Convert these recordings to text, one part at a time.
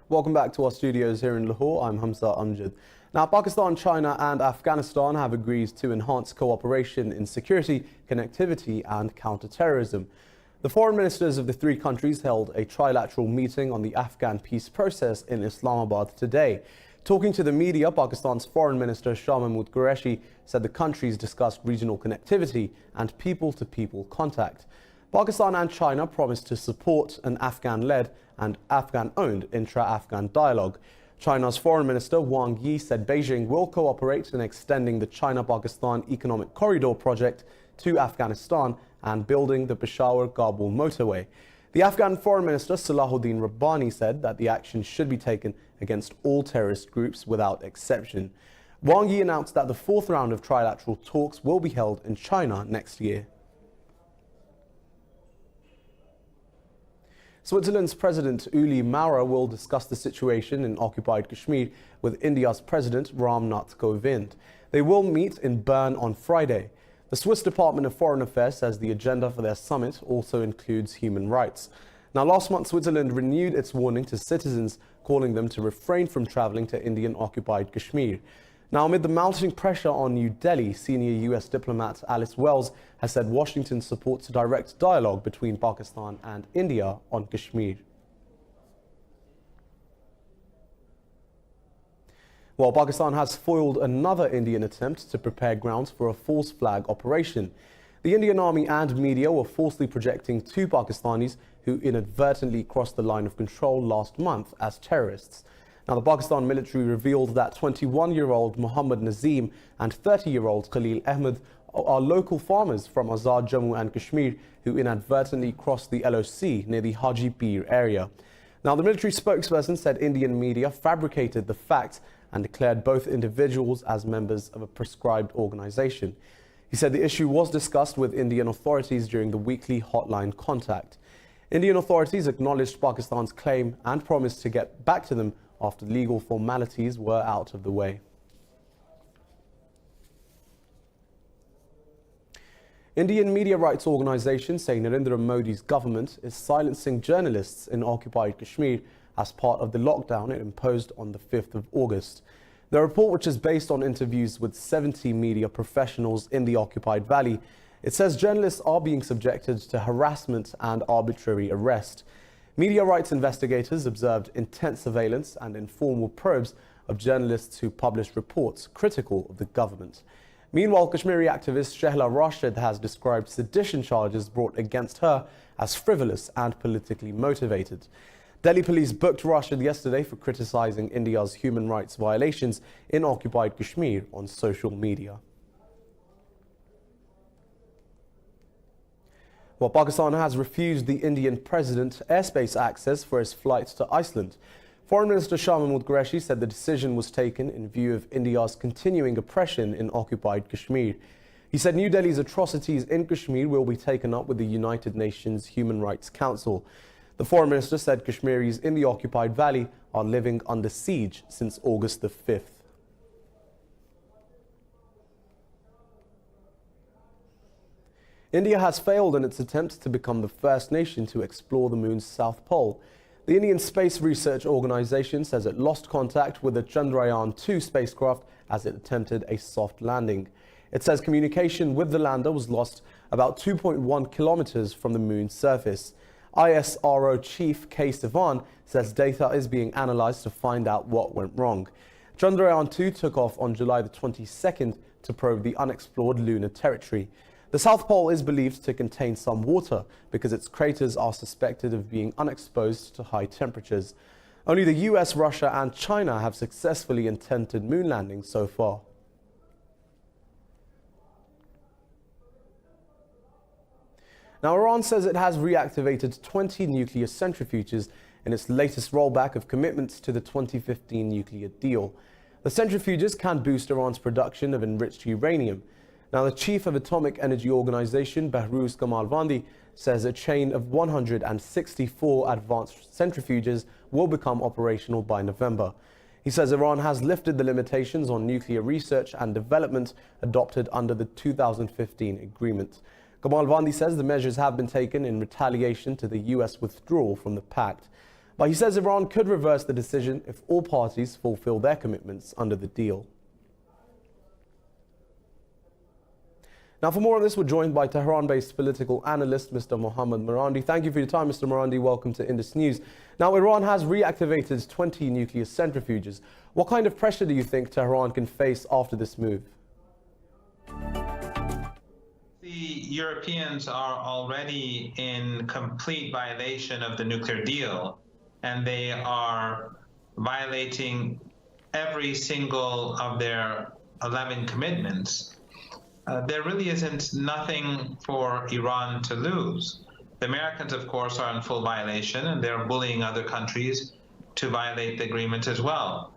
Welcome back to our studios here in Lahore. I'm Hamza Amjad. Now, Pakistan, China and Afghanistan have agreed to enhance cooperation in security, connectivity and counter-terrorism. The foreign ministers of the three countries held a trilateral meeting on the Afghan peace process in Islamabad today. Talking to the media, Pakistan's Foreign Minister Shah Mahmood Qureshi said the countries discussed regional connectivity and people-to-people contact. Pakistan and China promised to support an Afghan-led and Afghan-owned intra-Afghan dialogue. China's Foreign Minister Wang Yi said Beijing will cooperate in extending the China-Pakistan Economic Corridor project to Afghanistan and building the Peshawar-Kabul motorway. The Afghan Foreign Minister Salahuddin Rabbani said that the action should be taken against all terrorist groups without exception. Wang Yi announced that the fourth round of trilateral talks will be held in China next year. Switzerland's President Uli Maurer will discuss the situation in occupied Kashmir with India's President Ram Nath Kovind. They will meet in Bern on Friday. The Swiss Department of Foreign Affairs says the agenda for their summit also includes human rights. Now, last month, Switzerland renewed its warning to citizens, calling them to refrain from traveling to Indian-occupied Kashmir. Now, amid the mounting pressure on New Delhi, senior U.S. diplomat Alice Wells has said Washington supports direct dialogue between Pakistan and India on Kashmir. While Pakistan has foiled another Indian attempt to prepare grounds for a false flag operation. The Indian Army and media were falsely projecting two Pakistanis who inadvertently crossed the line of control last month as terrorists. Now, the Pakistan military revealed that 21-year-old Muhammad Nazim and 30-year-old Khalil Ahmed are local farmers from Azad Jammu and Kashmir who inadvertently crossed the LOC near the Haji Pir area. Now, the military spokesperson said Indian media fabricated the facts and declared both individuals as members of a prescribed organization. He said the issue was discussed with Indian authorities during the weekly hotline contact. Indian authorities acknowledged Pakistan's claim and promised to get back to them after legal formalities were out of the way. Indian media rights organizations say Narendra Modi's government is silencing journalists in occupied Kashmir as part of the lockdown it imposed on the 5th of August. The report, which is based on interviews with 70 media professionals in the occupied valley, it says journalists are being subjected to harassment and arbitrary arrest. Media rights investigators observed intense surveillance and informal probes of journalists who published reports critical of the government. Meanwhile, Kashmiri activist Shehla Rashid has described sedition charges brought against her as frivolous and politically motivated. Delhi police booked Rashid yesterday for criticizing India's human rights violations in occupied Kashmir on social media. Well, Pakistan has refused the Indian president airspace access for his flights to Iceland. Foreign Minister Shah Mahmood Qureshi said the decision was taken in view of India's continuing oppression in occupied Kashmir. He said New Delhi's atrocities in Kashmir will be taken up with the United Nations Human Rights Council. The Foreign Minister said Kashmiris in the occupied valley are living under siege since August the 5th. India has failed in its attempt to become the first nation to explore the moon's south pole. The Indian Space Research Organization says it lost contact with the Chandrayaan-2 spacecraft as it attempted a soft landing. It says communication with the lander was lost about 2.1 kilometers from the moon's surface. ISRO Chief K. Sivan says data is being analyzed to find out what went wrong. Chandrayaan-2 took off on July the 22nd to probe the unexplored lunar territory. The South Pole is believed to contain some water because its craters are suspected of being unexposed to high temperatures. Only the US, Russia and China have successfully attempted moon landings so far. Now, Iran says it has reactivated 20 nuclear centrifuges in its latest rollback of commitments to the 2015 nuclear deal. The centrifuges can boost Iran's production of enriched uranium. Now, the chief of Atomic Energy Organization, Behrouz Kamalvandi, says a chain of 164 advanced centrifuges will become operational by November. He says Iran has lifted the limitations on nuclear research and development adopted under the 2015 agreement. Kamalvandi says the measures have been taken in retaliation to the US withdrawal from the pact. But he says Iran could reverse the decision if all parties fulfill their commitments under the deal. Now, for more on this, we're joined by Tehran-based political analyst, Mr. Mohammad Marandi. Thank you for your time, Mr. Marandi. Welcome to Indus News. Now, Iran has reactivated 20 nuclear centrifuges. What kind of pressure do you think Tehran can face after this move? The Europeans are already in complete violation of the nuclear deal, and they are violating every single of their 11 commitments. There really isn't nothing for Iran to lose. The Americans, of course, are in full violation, and they're bullying other countries to violate the agreement as well.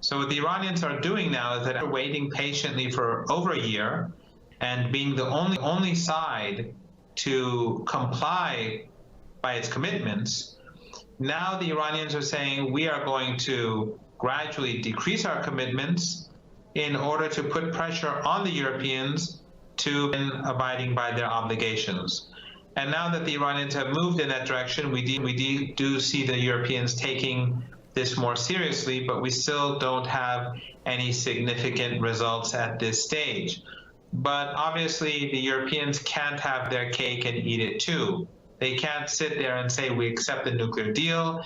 So what the Iranians are doing now is that they're waiting patiently for over a year and being the only side to comply by its commitments. Now the Iranians are saying we are going to gradually decrease our commitments in order to put pressure on the Europeans to be abiding by their obligations. And now that the Iranians have moved in that direction, we do see the Europeans taking this more seriously, but we still don't have any significant results at this stage. But obviously, the Europeans can't have their cake and eat it too. They can't sit there and say we accept the nuclear deal,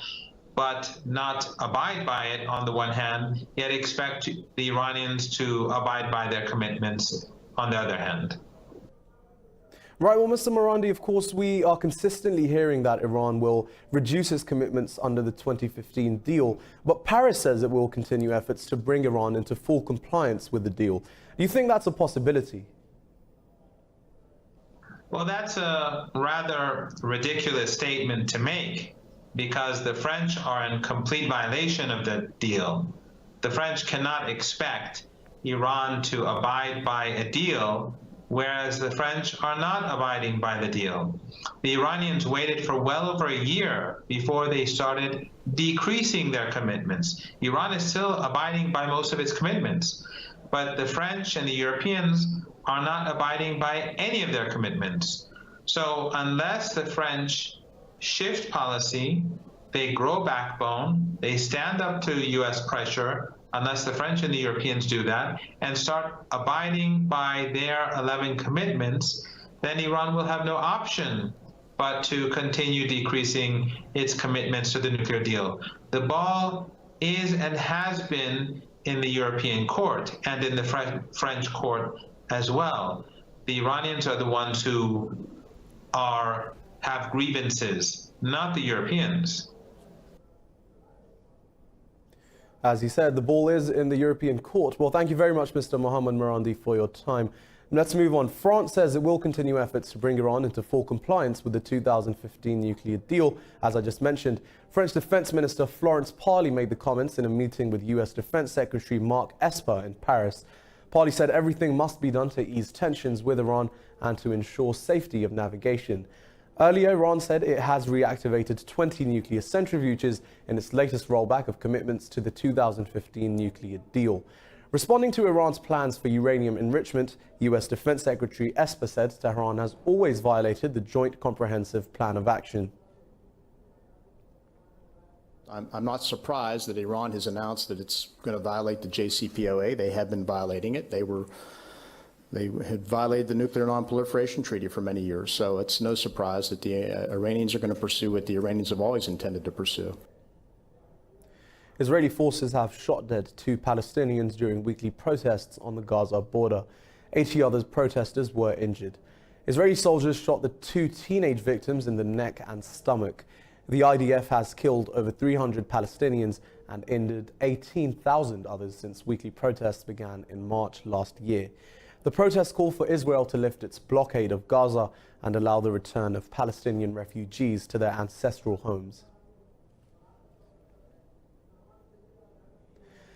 but not abide by it on the one hand, yet expect the Iranians to abide by their commitments on the other hand. Right, well, Mr. Marandi, of course, we are consistently hearing that Iran will reduce its commitments under the 2015 deal, but Paris says it will continue efforts to bring Iran into full compliance with the deal. Do you think that's a possibility? Well, that's a rather ridiculous statement to make, because the French are in complete violation of the deal. The French cannot expect Iran to abide by a deal, whereas the French are not abiding by the deal. The Iranians waited for well over a year before they started decreasing their commitments. Iran is still abiding by most of its commitments, but the French and the Europeans are not abiding by any of their commitments. So unless the French shift policy, they grow backbone, they stand up to US pressure, unless the French and the Europeans do that, and start abiding by their 11 commitments, then Iran will have no option but to continue decreasing its commitments to the nuclear deal. The ball is and has been in the European court and in the French court as well. The Iranians are the ones who have grievances, not the Europeans. As he said, the ball is in the European court. Well, thank you very much, Mr. Mohammad Marandi, for your time. Let's move on. France says it will continue efforts to bring Iran into full compliance with the 2015 nuclear deal. As I just mentioned, French Defense Minister Florence Parly made the comments in a meeting with US Defense Secretary Mark Esper in Paris. Parly said everything must be done to ease tensions with Iran and to ensure safety of navigation. Earlier, Iran said it has reactivated 20 nuclear centrifuges in its latest rollback of commitments to the 2015 nuclear deal. Responding to Iran's plans for uranium enrichment, US Defense Secretary Esper said Tehran has always violated the Joint Comprehensive Plan of Action. I'm not surprised that Iran has announced that it's going to violate the JCPOA. They have been violating it. They had violated the Nuclear Non-Proliferation Treaty for many years, so it's no surprise that the Iranians are going to pursue what the Iranians have always intended to pursue. Israeli forces have shot dead 2 Palestinians during weekly protests on the Gaza border. 80 other protesters were injured. Israeli soldiers shot the 2 teenage victims in the neck and stomach. The IDF has killed over 300 Palestinians and injured 18,000 others since weekly protests began in March last year. The protests call for Israel to lift its blockade of Gaza and allow the return of Palestinian refugees to their ancestral homes.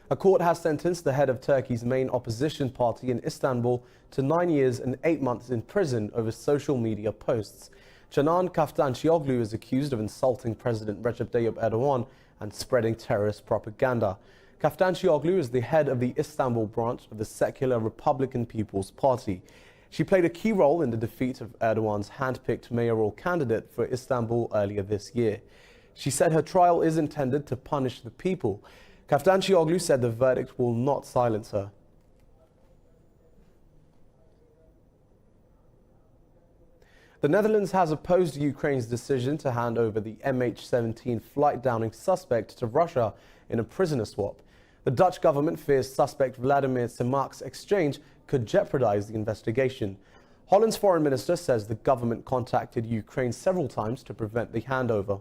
A court has sentenced the head of Turkey's main opposition party in Istanbul to 9 years and 8 months in prison over social media posts. Canan Kaftancioglu is accused of insulting President Recep Tayyip Erdogan and spreading terrorist propaganda. Kaftancioglu is the head of the Istanbul branch of the secular Republican People's Party. She played a key role in the defeat of Erdogan's hand-picked mayoral candidate for Istanbul earlier this year. She said her trial is intended to punish the people. Kaftancioglu said the verdict will not silence her. The Netherlands has opposed Ukraine's decision to hand over the MH17 flight downing suspect to Russia in a prisoner swap. The Dutch government fears suspect Vladimir Semak's exchange could jeopardize the investigation. Holland's foreign minister says the government contacted Ukraine several times to prevent the handover.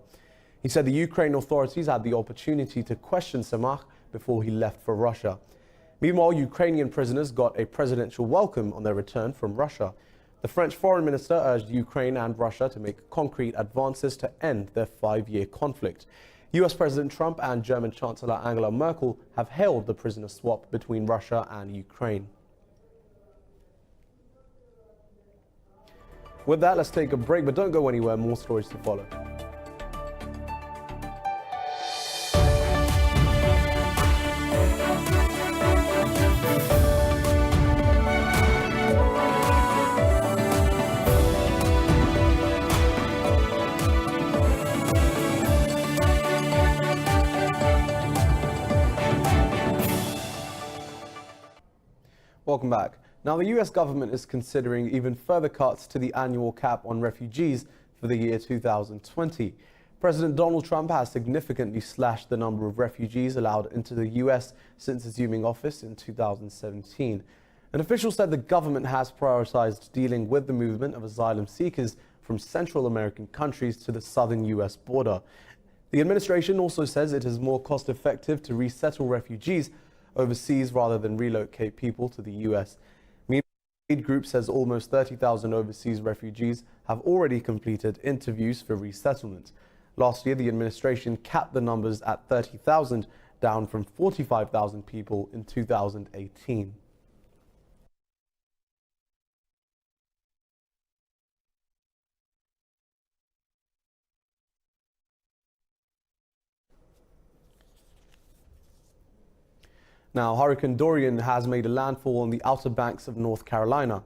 He said the Ukrainian authorities had the opportunity to question Semak before he left for Russia. Meanwhile, Ukrainian prisoners got a presidential welcome on their return from Russia. The French foreign minister urged Ukraine and Russia to make concrete advances to end their 5-year conflict. US President Trump and German Chancellor Angela Merkel have hailed the prisoner swap between Russia and Ukraine. With that, let's take a break, but don't go anywhere. More stories to follow. Welcome back. Now, the US government is considering even further cuts to the annual cap on refugees for the year 2020. President Donald Trump has significantly slashed the number of refugees allowed into the US since assuming office in 2017. An official said the government has prioritized dealing with the movement of asylum seekers from Central American countries to the southern US border. The administration also says it is more cost-effective to resettle refugees overseas rather than relocate people to the US. Meanwhile, the aid group says almost 30,000 overseas refugees have already completed interviews for resettlement. Last year, the administration capped the numbers at 30,000, down from 45,000 people in 2018. Now, Hurricane Dorian has made a landfall on the Outer Banks of North Carolina.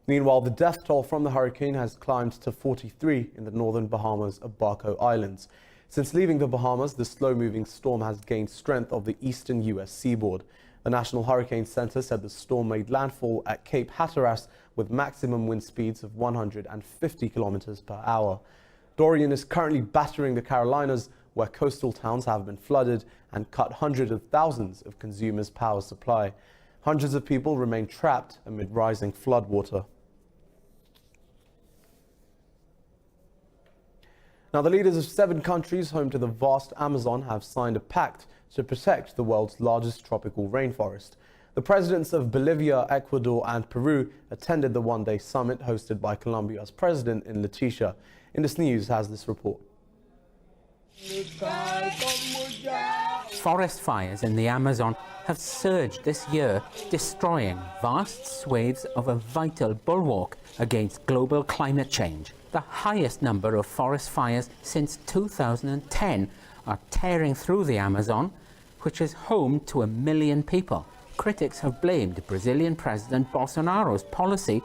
Meanwhile, the death toll from the hurricane has climbed to 43 in the northern Bahamas of Barco Islands. Since leaving the Bahamas, the slow-moving storm has gained strength off the eastern U.S. seaboard. The National Hurricane Center said the storm made landfall at Cape Hatteras with maximum wind speeds of 150 kilometers per hour. Dorian is currently battering the Carolinas, where coastal towns have been flooded and cut hundreds of thousands of consumers' power supply. Hundreds of people remain trapped amid rising floodwater. Now, the leaders of 7 countries home to the vast Amazon have signed a pact to protect the world's largest tropical rainforest. The presidents of Bolivia, Ecuador and Peru attended the one-day summit hosted by Colombia's president in Leticia. Indus News has this report. Forest fires in the Amazon have surged this year, destroying vast swathes of a vital bulwark against global climate change. The highest number of forest fires since 2010 are tearing through the Amazon, which is home to 1 million people. Critics have blamed Brazilian President Bolsonaro's policy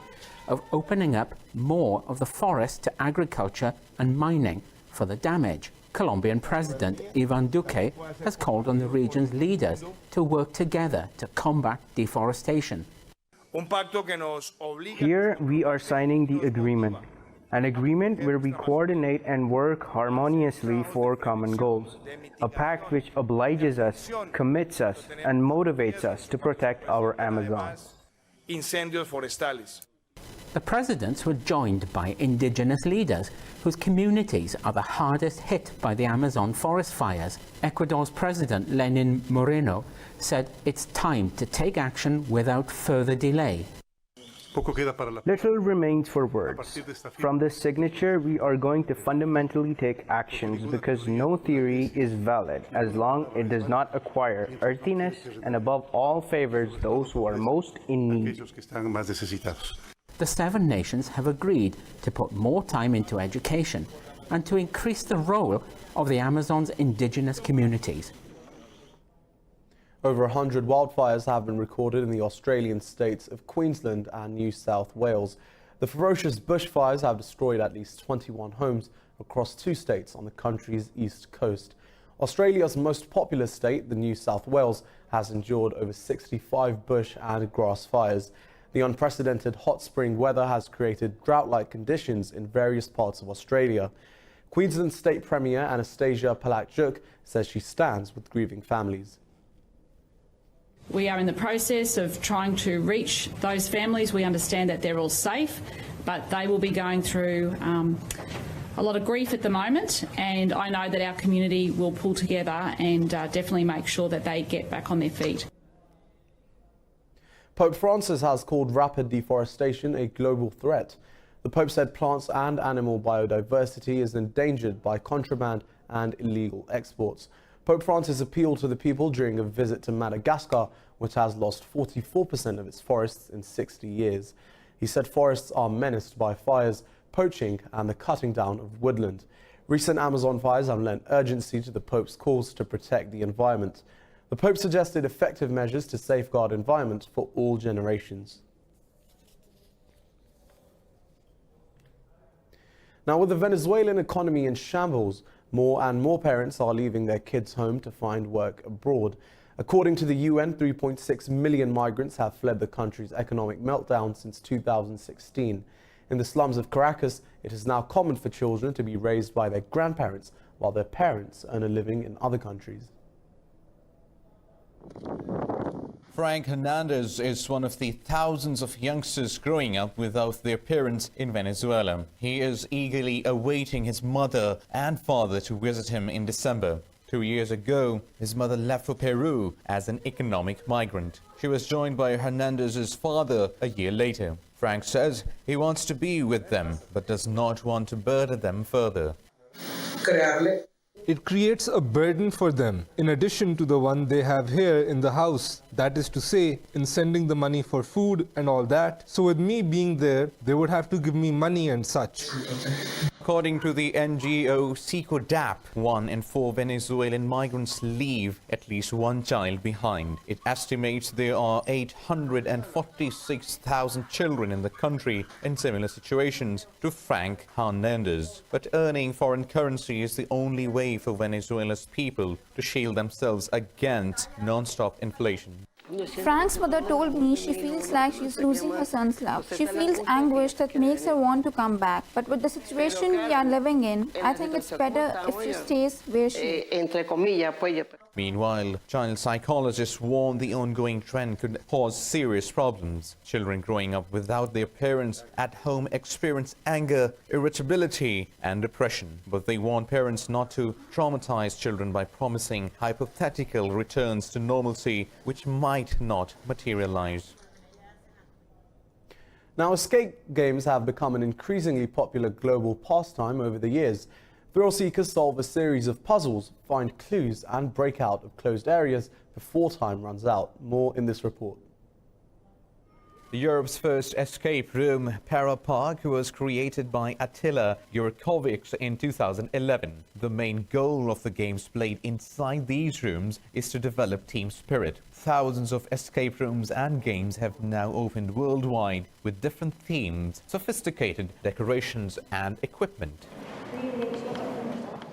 of opening up more of the forest to agriculture and mining for the damage. Colombian President Ivan Duque has called on the region's leaders to work together to combat deforestation. Here we are signing the agreement, an agreement where we coordinate and work harmoniously for common goals, a pact which obliges us, commits us, and motivates us to protect our Amazon. The presidents were joined by indigenous leaders whose communities are the hardest hit by the Amazon forest fires. Ecuador's President Lenin Moreno said it's time to take action without further delay. Little remains for words. From this signature, we are going to fundamentally take actions because no theory is valid as long as it does not acquire earthiness and above all favors those who are most in need. The 7 nations have agreed to put more time into education and to increase the role of the Amazon's indigenous communities. Over 100 wildfires have been recorded in the Australian states of Queensland and New South Wales. The ferocious bushfires have destroyed at least 21 homes across 2 states on the country's east coast. Australia's most populous state, the New South Wales, has endured over 65 bush and grass fires. The unprecedented hot spring weather has created drought-like conditions in various parts of Australia. Queensland State Premier Anastasia Palaszczuk says she stands with grieving families. We are in the process of trying to reach those families. We understand that they're all safe, but they will be going through a lot of grief at the moment, and I know that our community will pull together and definitely make sure that they get back on their feet. Pope Francis has called rapid deforestation a global threat. The Pope said plants and animal biodiversity is endangered by contraband and illegal exports. Pope Francis appealed to the people during a visit to Madagascar, which has lost 44% of its forests in 60 years. He said forests are menaced by fires, poaching and the cutting down of woodland. Recent Amazon fires have lent urgency to the Pope's calls to protect the environment. The Pope suggested effective measures to safeguard environment for all generations. Now, with the Venezuelan economy in shambles, more and more parents are leaving their kids home to find work abroad. According to the UN, 3.6 million migrants have fled the country's economic meltdown since 2016. In the slums of Caracas, it is now common for children to be raised by their grandparents while their parents earn a living in other countries. Frank Hernandez is one of the thousands of youngsters growing up without their parents in Venezuela. He is eagerly awaiting his mother and father to visit him in December. 2 years ago, his mother left for Peru as an economic migrant. She was joined by Hernandez's father a year later. Frank says he wants to be with them, but does not want to burden them further. It creates a burden for them, in addition to the one they have here in the house. That is to say, in sending the money for food and all that. So with me being there, they would have to give me money and such. According to the NGO SICODAP, 1 in 4 Venezuelan migrants leave at least one child behind. It estimates there are 846,000 children in the country in similar situations to Frank Hernandez. But earning foreign currency is the only way for Venezuela's people to shield themselves against non-stop inflation. Frank's mother told me she feels like she's losing her son's love. She feels anguish that makes her want to come back. But with the situation we are living in, I think it's better if she stays where she is. Meanwhile, child psychologists warn the ongoing trend could cause serious problems. Children growing up without their parents at home experience anger, irritability, and depression. But they warn parents not to traumatize children by promising hypothetical returns to normalcy, which might not materialize. Now, escape games have become an increasingly popular global pastime over the years. Thrill seekers solve a series of puzzles, find clues and break out of closed areas before time runs out. More in this report. Europe's first escape room, Para Park, was created by Attila Jurkovic in 2011. The main goal of the games played inside these rooms is to develop team spirit. Thousands of escape rooms and games have now opened worldwide with different themes, sophisticated decorations and equipment.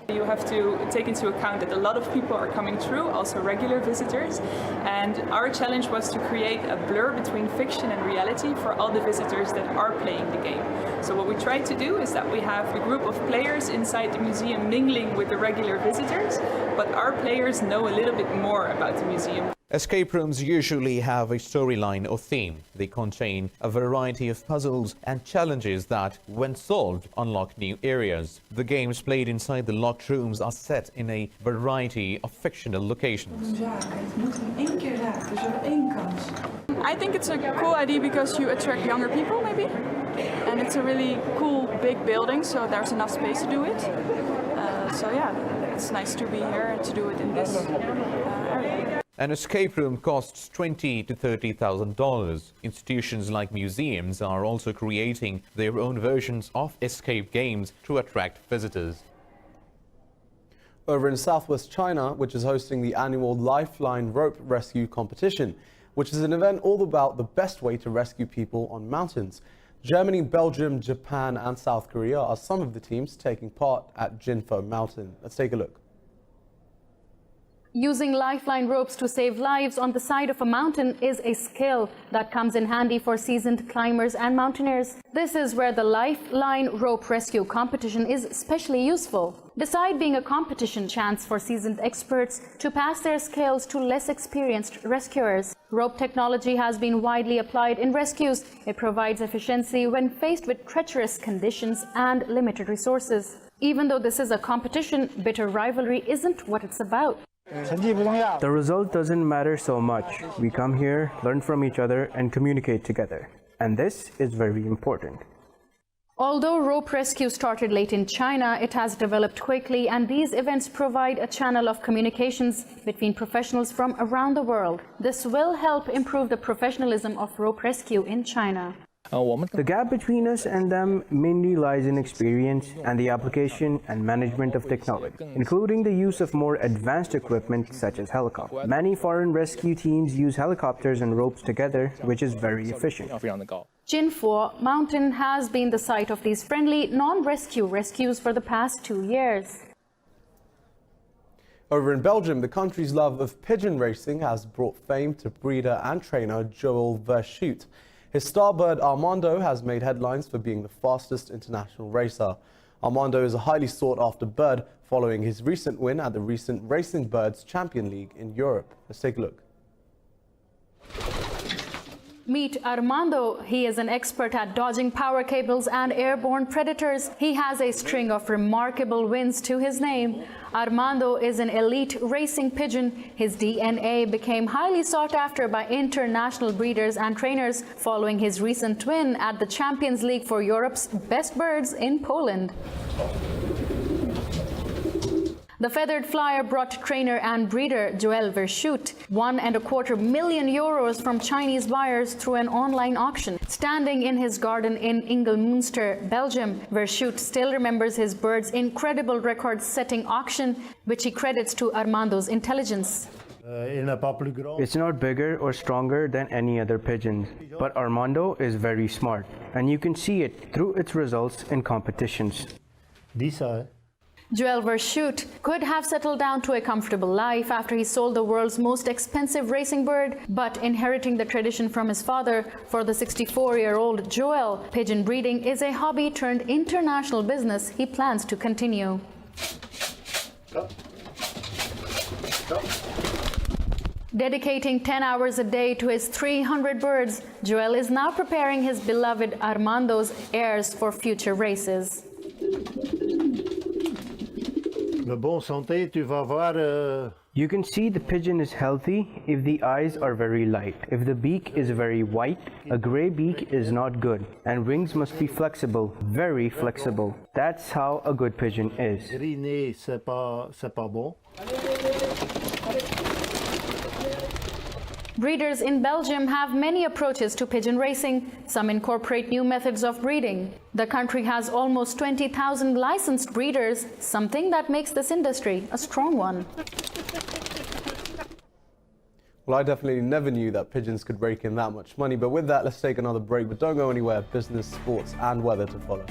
You have to take into account that a lot of people are coming through, also regular visitors, and our challenge was to create a blur between fiction and reality for all the visitors that are playing the game. So what we try to do is that we have a group of players inside the museum mingling with the regular visitors, but our players know a little bit more about the museum. Escape rooms usually have a storyline or theme. They contain a variety of puzzles and challenges that, when solved, unlock new areas. The games played inside the locked rooms are set in a variety of fictional locations. I think it's a cool idea because you attract younger people, maybe. And it's a really cool big building, so there's enough space to do it. So yeah, it's nice to be here and to do it in this area. An escape room costs $20,000 to $30,000. Institutions like museums are also creating their own versions of escape games to attract visitors. Over in southwest China, which is hosting the annual Lifeline rope rescue competition, which is an event all about the best way to rescue people on mountains. Germany, Belgium, Japan and South Korea are some of the teams taking part at Jinfo Mountain. Let's take a look. Using lifeline ropes to save lives on the side of a mountain is a skill that comes in handy for seasoned climbers and mountaineers. This is where the lifeline rope rescue competition is especially useful. Beside being a competition chance for seasoned experts to pass their skills to less experienced rescuers, rope technology has been widely applied in rescues. It provides efficiency when faced with treacherous conditions and limited resources. Even though this is a competition, bitter rivalry isn't what it's about. The result doesn't matter so much. We come here, learn from each other, and communicate together. And this is very important. Although rope rescue started late in China, it has developed quickly, and these events provide a channel of communications between professionals from around the world. This will help improve the professionalism of rope rescue in China. The gap between us and them mainly lies in experience and the application and management of technology, including the use of more advanced equipment such as helicopters. Many foreign rescue teams use helicopters and ropes together, which is very efficient. Jinfo Mountain has been the site of these friendly non-rescue rescues for the past 2 years. Over in Belgium, the country's love of pigeon racing has brought fame to breeder and trainer Joel Verschoot. His star bird Armando has made headlines for being the fastest international racer. Armando is a highly sought-after bird following his recent win at the recent Racing Birds Champion League in Europe. Let's take a look. Meet Armando. He is an expert at dodging power cables and airborne predators. He has a string of remarkable wins to his name. Armando is an elite racing pigeon. His DNA became highly sought after by international breeders and trainers following his recent win at the Champions League for Europe's best birds in Poland. The feathered flyer brought trainer and breeder Joel Verschoot €1.25 million from Chinese buyers through an online auction. Standing in his garden in Ingelmunster, Belgium, Verschoot still remembers his bird's incredible record-setting auction, which he credits to Armando's intelligence. It's not bigger or stronger than any other pigeons, but Armando is very smart, and you can see it through its results in competitions. Joel Verschoot could have settled down to a comfortable life after he sold the world's most expensive racing bird, but inheriting the tradition from his father, for the 64-year-old Joel, pigeon breeding is a hobby turned international business he plans to continue. Dedicating 10 hours a day to his 300 birds, Joel is now preparing his beloved Armando's heirs for future races. You can see the pigeon is healthy if the eyes are very light. If the beak is very white, a gray beak is not good. And wings must be flexible, very flexible. That's how a good pigeon is. Breeders in Belgium have many approaches to pigeon racing. Some incorporate new methods of breeding. The country has almost 20,000 licensed breeders, something that makes this industry a strong one. Well, I definitely never knew that pigeons could rake in that much money. But with that, let's take another break. But don't go anywhere. Business, sports and weather to follow.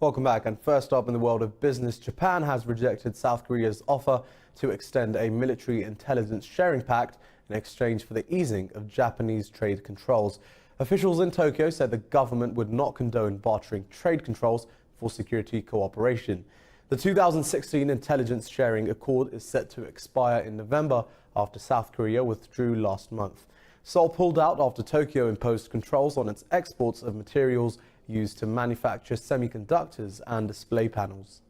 Welcome back. And first up in the world of business, Japan has rejected South Korea's offer to extend a military intelligence sharing pact in exchange for the easing of Japanese trade controls. Officials in Tokyo said the government would not condone bartering trade controls for security cooperation. The 2016 intelligence sharing accord is set to expire in November after South Korea withdrew last month. Seoul pulled out after Tokyo imposed controls on its exports of materials used to manufacture semiconductors and display panels.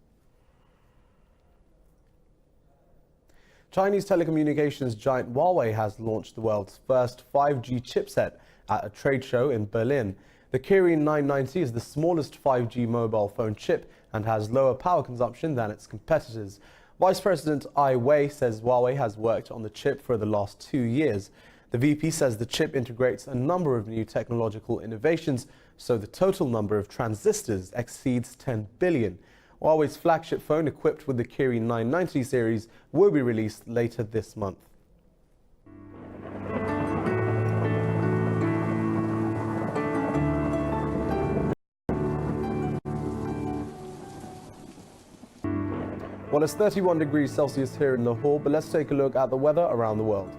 Chinese telecommunications giant Huawei has launched the world's first 5G chipset at a trade show in Berlin. The Kirin 990 is the smallest 5G mobile phone chip and has lower power consumption than its competitors. Vice President Huawei says Huawei has worked on the chip for the last 2 years. The VP says the chip integrates a number of new technological innovations, so the total number of transistors exceeds 10 billion. Huawei's flagship phone, equipped with the Kirin 990 series, will be released later this month. Well, it's 31 degrees Celsius here in Lahore, but let's take a look at the weather around the world.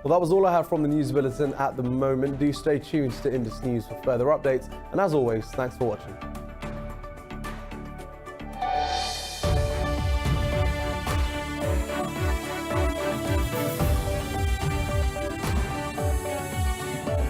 Well, that was all I have from the News Bulletin at the moment. Do stay tuned to Indus News for further updates. And as always, thanks for watching.